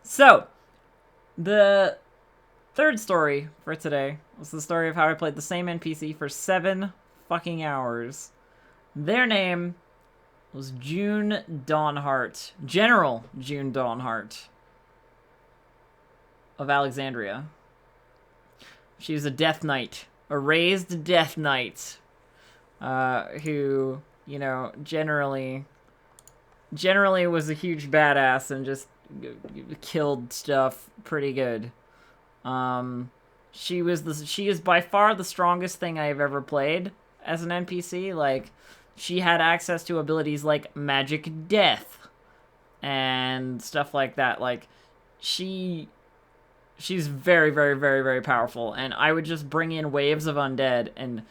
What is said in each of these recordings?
So, the third story for today was the story of how I played the same NPC for 7 fucking hours. Their name was June Dawnheart. General June Dawnheart of Alexandria. She was a Death Knight. A raised Death Knight. Who, you know, generally was a huge badass and just killed stuff pretty good. She is by far the strongest thing I have ever played as an NPC. Like, she had access to abilities like magic death and stuff like that. Like, she's very, very, very, very powerful, and I would just bring in waves of undead and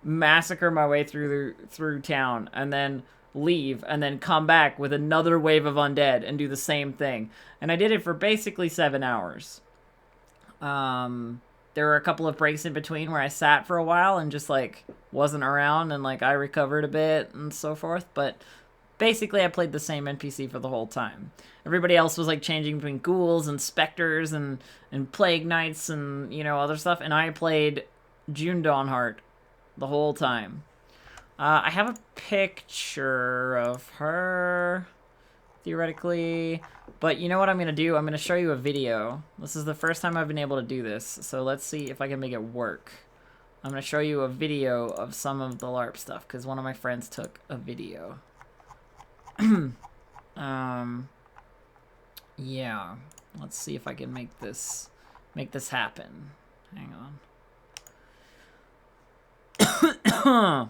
massacre my way through town, and then leave, and then come back with another wave of undead and do the same thing. And I did it for basically 7 hours. There were a couple of breaks in between where I sat for a while and just, like, wasn't around, and, like, I recovered a bit and so forth, but basically I played the same NPC for the whole time. Everybody else was, like, changing between ghouls and specters and plague knights and, you know, other stuff, and I played June Dawnheart the whole time. I have a picture of her, theoretically, but you know what I'm going to do? I'm going to show you a video. This is the first time I've been able to do this, so let's see if I can make it work. I'm going to show you a video of some of the LARP stuff, because one of my friends took a video. Yeah. Let's see if I can make this happen. Hang on.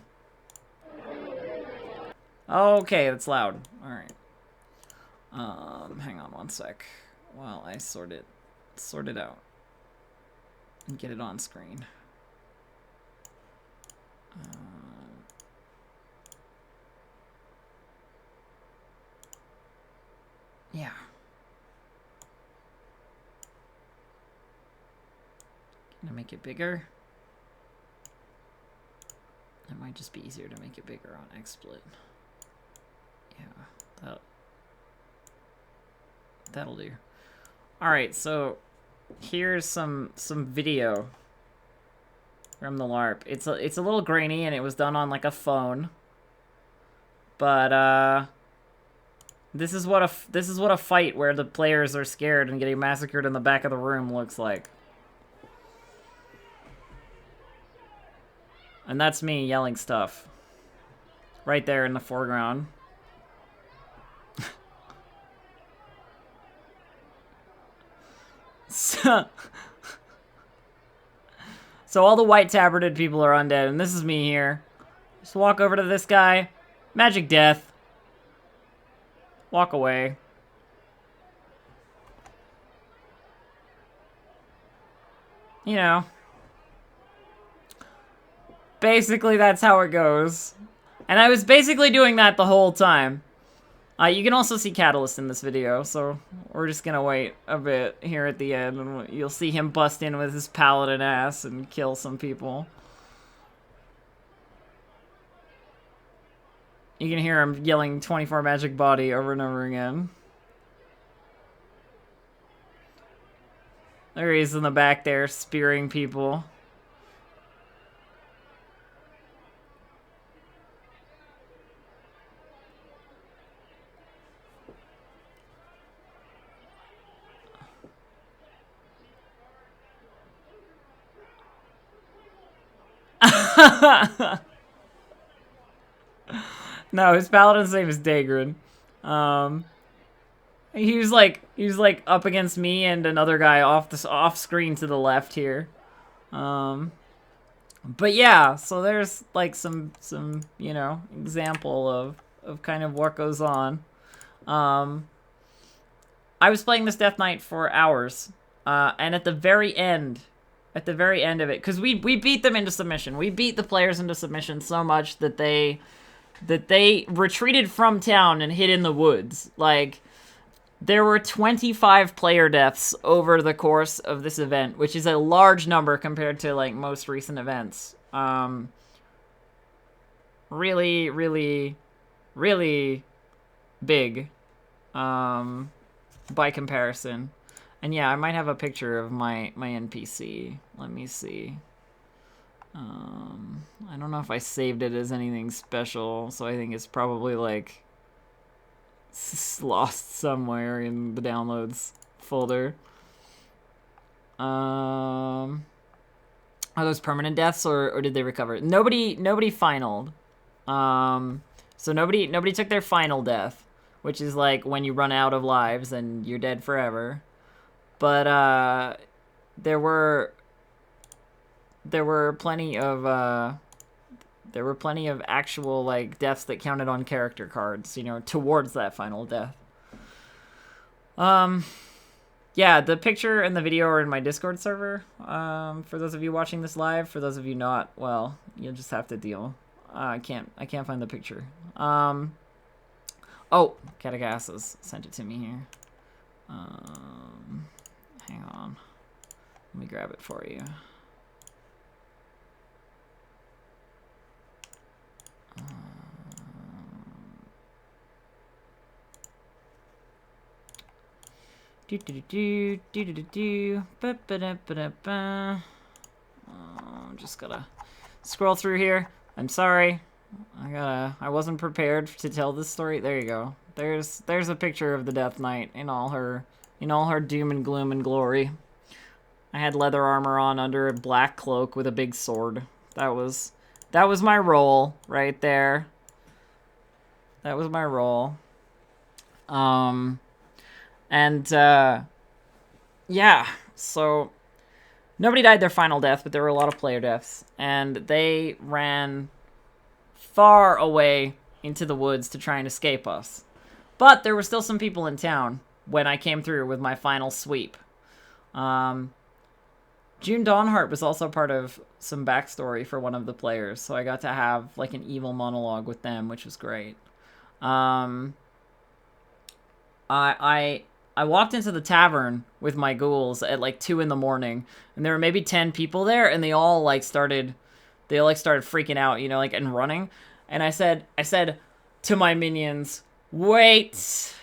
Okay, that's loud. Alright. Hang on one sec while I sort it out and get it on screen. Yeah. Can I make it bigger? It might just be easier to make it bigger on XSplit. Yeah, that'll do. Alright, so here's some video from the LARP. It's a little grainy and it was done on like a phone. But this is what a fight where the players are scared and getting massacred in the back of the room looks like. And that's me yelling stuff. Right there in the foreground. So all the white tabarded people are undead, and this is me here. Just walk over to this guy. Magic death. Walk away. You know. Basically, that's how it goes. And I was basically doing that the whole time. You can also see Catalyst in this video, so we're just gonna wait a bit here at the end, and you'll see him bust in with his paladin ass and kill some people. You can hear him yelling 24 magic body over and over again. There he is in the back there, spearing people. No, his paladin's name is Dagrin. He was like up against me and another guy off screen to the left here. But yeah, so there's like some you know, example of kind of what goes on. I was playing this Death Knight for hours, and at the very end of it, because we beat them into submission. We beat the players into submission so much that they retreated from town and hid in the woods. Like, there were 25 player deaths over the course of this event, which is a large number compared to, like, most recent events. Really, really, really big, by comparison. And yeah, I might have a picture of my NPC. Let me see. I don't know if I saved it as anything special, so I think it's probably like lost somewhere in the downloads folder. Are those permanent deaths or did they recover? Nobody finaled. So nobody took their final death, which is like when you run out of lives and you're dead forever. But there were plenty of actual like deaths that counted on character cards, you know, towards that final death. Yeah, the picture and the video are in my Discord server. For those of you watching this live, for those of you not, well, you'll just have to deal. I can't find the picture. Oh, Catagasis sent it to me here. Hang on. Let me grab it for you. Just gotta scroll through here. I'm sorry. I wasn't prepared to tell this story. There you go. There's a picture of the Death Knight in all her doom and gloom and glory. I had leather armor on under a black cloak with a big sword. That was my role right there. That was my role. Yeah, so nobody died their final death, but there were a lot of player deaths, and they ran far away into the woods to try and escape us. But there were still some people in town when I came through with my final sweep. June Dawnheart was also part of some backstory for one of the players, so I got to have like an evil monologue with them, which was great. I walked into the tavern with my ghouls at like 2 in the morning, and there were maybe 10 people there, and they all started freaking out, you know, like, and running. And I said to my minions, "Wait.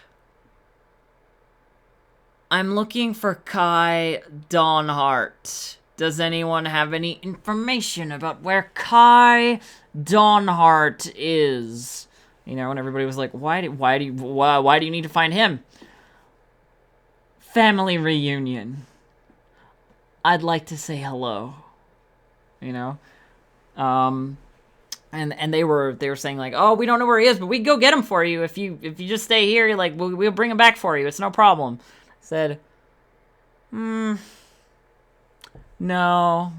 I'm looking for Kai Dawnheart. Does anyone have any information about where Kai Dawnheart is?" You know, and everybody was like, why do you need to find him? Family reunion. I'd like to say hello. You know? And they were saying like, "Oh, we don't know where he is, but we can go get him for you if you just stay here. Like, we'll bring him back for you. It's no problem." I said, no,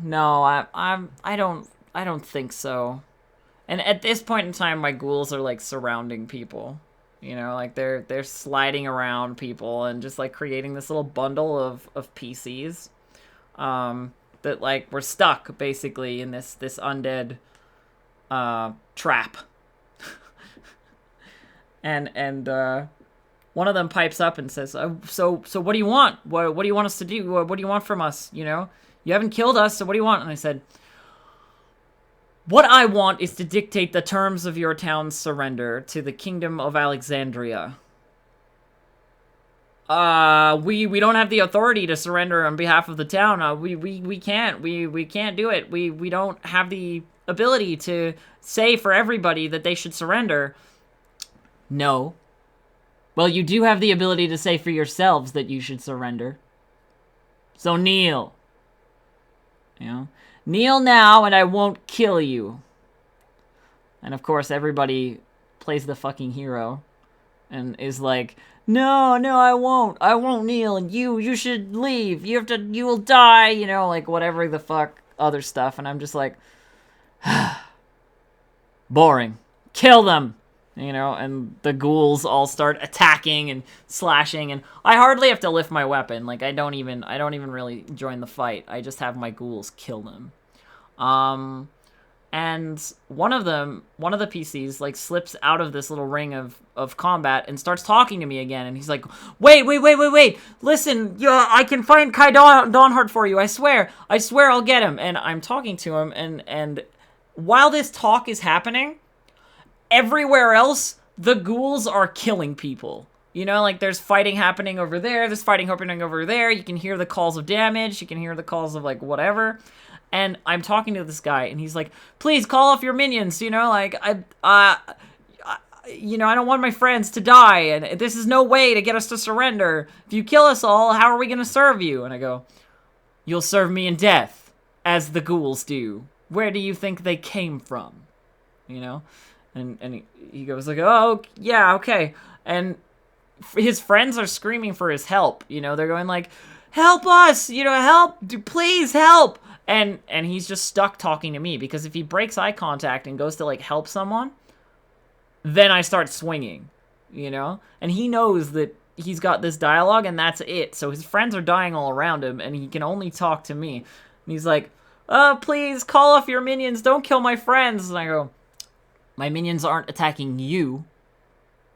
I don't think so. And at this point in time, my ghouls are like surrounding people. You know, like they're sliding around people and just like creating this little bundle of PCs that like were stuck basically in this undead trap. and one of them pipes up and says, so what do you want? What do you want us to do? What do you want from us? You know, you haven't killed us, so what do you want? And I said, "What I want is to dictate the terms of your town's surrender to the Kingdom of Alexandria." We don't have the authority to surrender on behalf of the town. We can't. We can't do it. We don't have the ability to say for everybody that they should surrender. No. Well, you do have the ability to say for yourselves that you should surrender. So kneel. You know? Kneel now and I won't kill you. And of course everybody plays the fucking hero and is like, no, I won't kneel, and you should leave. You will die, you know, like whatever the fuck other stuff. And I'm just like, boring. Kill them. You know, and the ghouls all start attacking and slashing, and I hardly have to lift my weapon. Like I don't even really join the fight. I just have my ghouls kill them. And one of the PCs like slips out of this little ring of combat and starts talking to me again, and he's like, wait, listen, yeah, I can find Kai Dawnheart for you, I swear I'll get him. And I'm talking to him, and while this talk is happening, everywhere else, the ghouls are killing people. You know, like, there's fighting happening over there, there's fighting happening over there, you can hear the calls of damage, you can hear the calls of, like, whatever. And I'm talking to this guy, and he's like, please call off your minions, you know, like, you know, I don't want my friends to die, and this is no way to get us to surrender. If you kill us all, how are we gonna serve you? And I go, you'll serve me in death, as the ghouls do. Where do you think they came from? You know? And he goes like, oh, yeah, okay. And his friends are screaming for his help, you know? They're going like, help us, you know, help, please help. And he's just stuck talking to me, because if he breaks eye contact and goes to, like, help someone, then I start swinging, you know? And he knows that he's got this dialogue, and that's it. So his friends are dying all around him, and he can only talk to me. And he's like, oh, please, call off your minions, don't kill my friends. And I go, my minions aren't attacking you.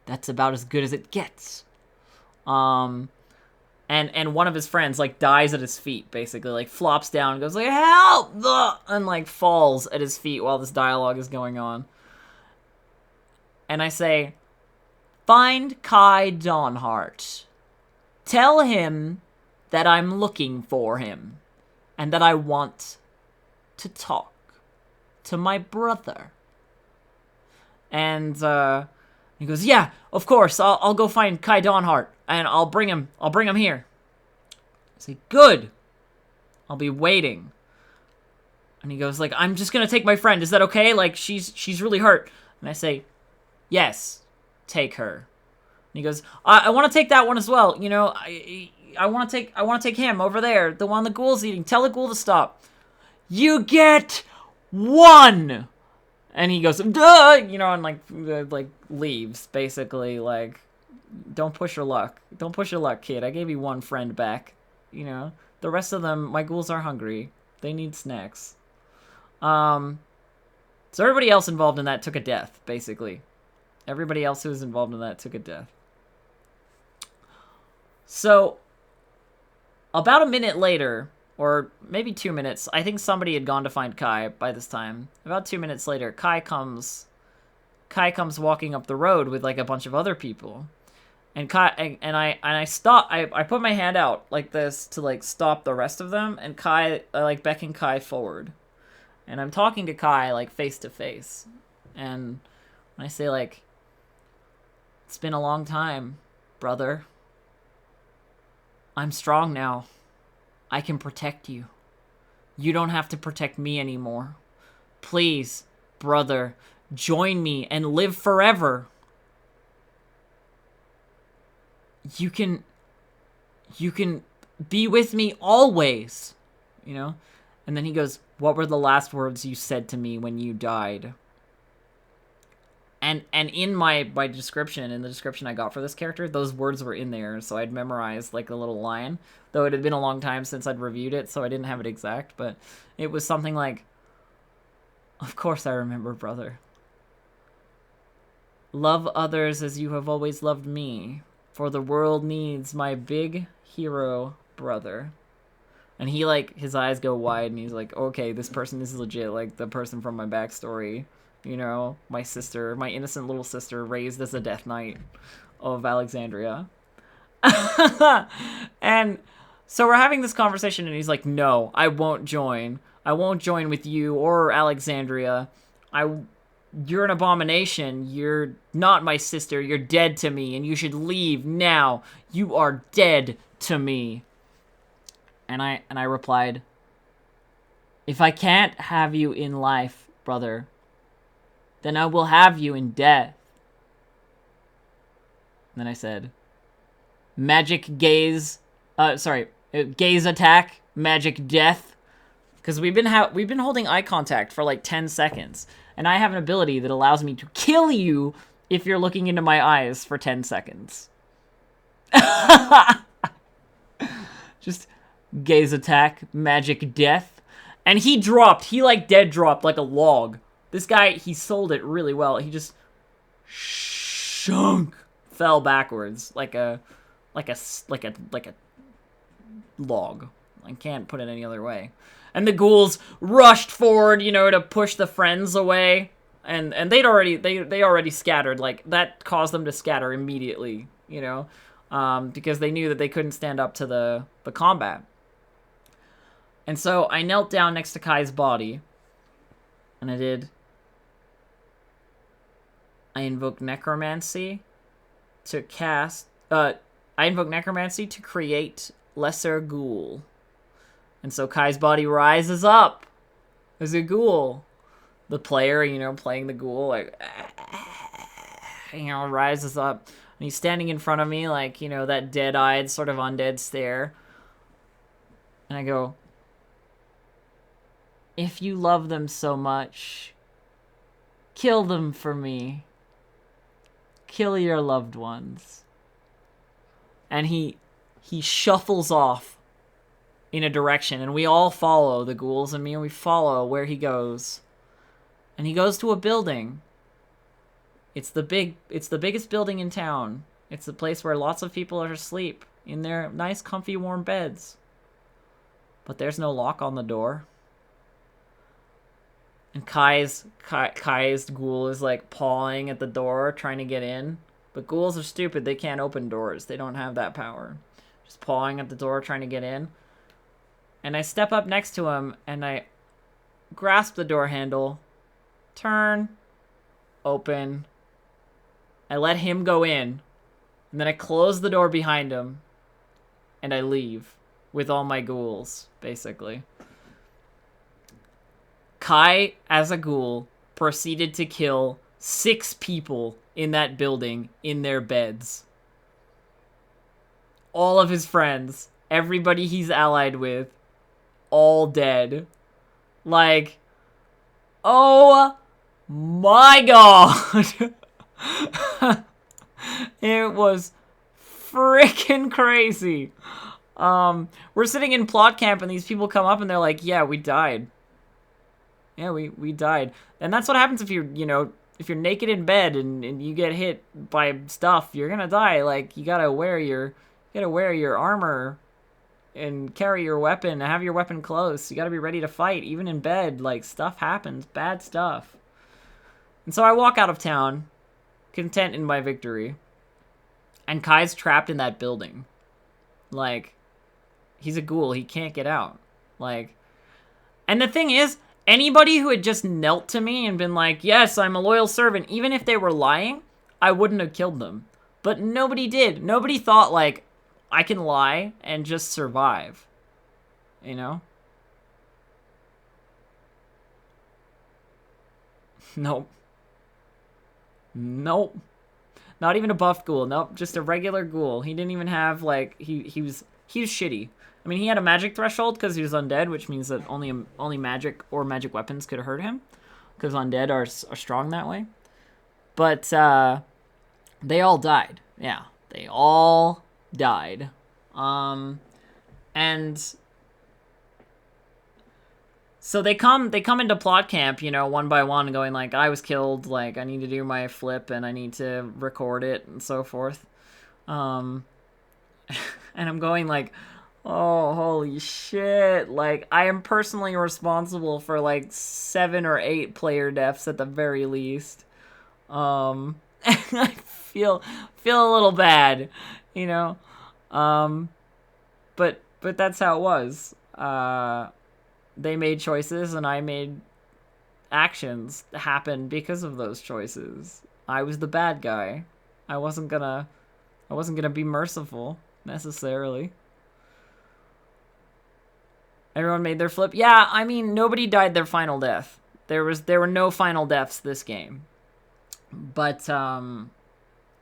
That's about as good as it gets. And one of his friends, like, dies at his feet, basically. Like, flops down and goes, like, help! And, like, falls at his feet while this dialogue is going on. And I say, find Kai Dawnheart. Tell him that I'm looking for him. And that I want to talk to my brother. And, he goes, yeah, of course, I'll go find Kai Dawnheart, and I'll bring him here. I say, good. I'll be waiting. And he goes, like, I'm just gonna take my friend, is that okay? Like, she's really hurt. And I say, yes, take her. And he goes, I want to take that one as well, you know, I want to take him over there, the one the ghoul's eating. Tell the ghoul to stop. You get one! And he goes, duh! You know, and, like, leaves, basically, like, don't push your luck. Don't push your luck, kid. I gave you one friend back, you know? The rest of them, my ghouls are hungry. They need snacks. So everybody else involved in that took a death, basically. Everybody else who was involved in that took a death. So, about a minute later, or maybe 2 minutes, I think somebody had gone to find Kai by this time. About 2 minutes later, Kai comes walking up the road with, like, a bunch of other people. And I stop, I put my hand out like this to, like, stop the rest of them, and I, like, beckon Kai forward. And I'm talking to Kai, like, face to face. And I say, like, it's been a long time, brother. I'm strong now. I can protect you. You don't have to protect me anymore. Please, brother, join me and live forever. You can be with me always, you know? And then he goes, what were the last words you said to me when you died? And in my description, in the description I got for this character, those words were in there, so I'd memorized, like, a little line. Though it had been a long time since I'd reviewed it, so I didn't have it exact, but it was something like, of course I remember, brother. Love others as you have always loved me, for the world needs my big hero brother. And he, like, his eyes go wide, and he's like, okay, this person is legit, like, the person from my backstory. You know, my sister, my innocent little sister, raised as a Death Knight of Alexandria. And so we're having this conversation, and he's like, no, I won't join. I won't join with you or Alexandria. You're an abomination. You're not my sister. You're dead to me, and you should leave now. You are dead to me. And I replied, if I can't have you in life, brother, then I will have you in death. And then I said, magic gaze, gaze attack, magic death. Because we've been holding eye contact for like 10 seconds. And I have an ability that allows me to kill you if you're looking into my eyes for 10 seconds. Just gaze attack, magic death. And he dropped, like dead dropped like a log. This guy, he sold it really well. He just shunk, fell backwards like a log. I can't put it any other way. And the ghouls rushed forward, you know, to push the friends away. And they already scattered. Like, that caused them to scatter immediately. you know, because they knew that they couldn't stand up to the combat. And so I knelt down next to Kai's body, and I invoked necromancy to cast, I invoked necromancy to create lesser ghoul. And so Kai's body rises up as a ghoul. The player, you know, playing the ghoul, like, you know, rises up. And he's standing in front of me, like, you know, that dead-eyed sort of undead stare. And I go, if you love them so much, kill them for me. Kill your loved ones. And he shuffles off in a direction, and we all follow, the ghouls and me, and we follow where he goes. And he goes to a building. It's the biggest building in town. It's the place where lots of people are asleep in their nice, comfy, warm beds. But there's no lock on the door. And Kai's ghoul is like pawing at the door, trying to get in. But ghouls are stupid. They can't open doors. They don't have that power. Just pawing at the door, trying to get in. And I step up next to him, and I grasp the door handle, turn, open. I let him go in, and then I close the door behind him, and I leave with all my ghouls, basically. Kai, as a ghoul, proceeded to kill 6 people in that building in their beds. All of his friends, everybody he's allied with, all dead. Like, oh my god. It was freaking crazy. We're sitting in plot camp and these people come up and they're like, yeah, we died. Yeah, we died. And that's what happens if you're, you know, if you're naked in bed and you get hit by stuff, you're gonna die. Like, you gotta wear your armor and carry your weapon, have your weapon close. You gotta be ready to fight, even in bed. Like, stuff happens, bad stuff. And so I walk out of town, content in my victory. And Kai's trapped in that building. Like, he's a ghoul, he can't get out. Like, and the thing is, anybody who had just knelt to me and been like, yes, I'm a loyal servant, even if they were lying, I wouldn't have killed them. But nobody did. Nobody thought, like, I can lie and just survive. You know? Nope. Nope. Not even a buff ghoul. Nope. Just a regular ghoul. He didn't even have, like, he was shitty. I mean, he had a magic threshold because he was undead, which means that only magic or magic weapons could hurt him, because undead are strong that way. But they all died. Yeah, they all died. And so they come into plot camp, you know, one by one, going like, I was killed, like, I need to do my flip and I need to record it and so forth. And I'm going like, oh, holy shit. Like, I am personally responsible for, like, 7 or 8 player deaths at the very least. I feel a little bad, you know? But that's how it was. They made choices, and I made actions happen because of those choices. I was the bad guy. I wasn't gonna be merciful, necessarily. Everyone made their flip. Yeah, I mean, nobody died their final death. There were no final deaths this game. But,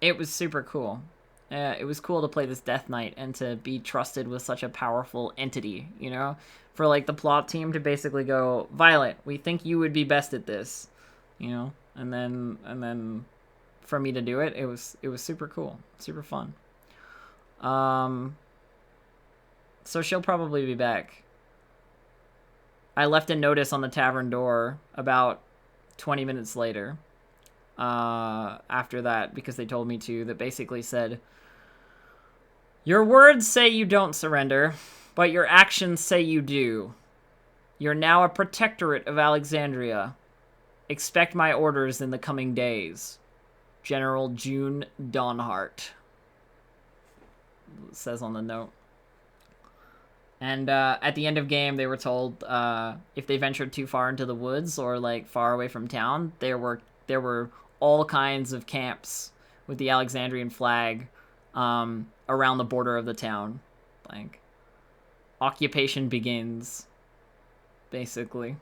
it was super cool. It was cool to play this Death Knight and to be trusted with such a powerful entity, you know? For, like, the plot team to basically go, Violet, we think you would be best at this, you know? And then for me to do it, it was super cool. Super fun. So she'll probably be back. I left a notice on the tavern door about 20 minutes later, after that, because they told me to, that basically said, your words say you don't surrender, but your actions say you do. You're now a protectorate of Alexandria. Expect my orders in the coming days. General June Dawnhart. says on the note. And at the end of game, they were told if they ventured too far into the woods or like far away from town, there were all kinds of camps with the Alexandrian flag around the border of the town. Like, occupation begins, basically.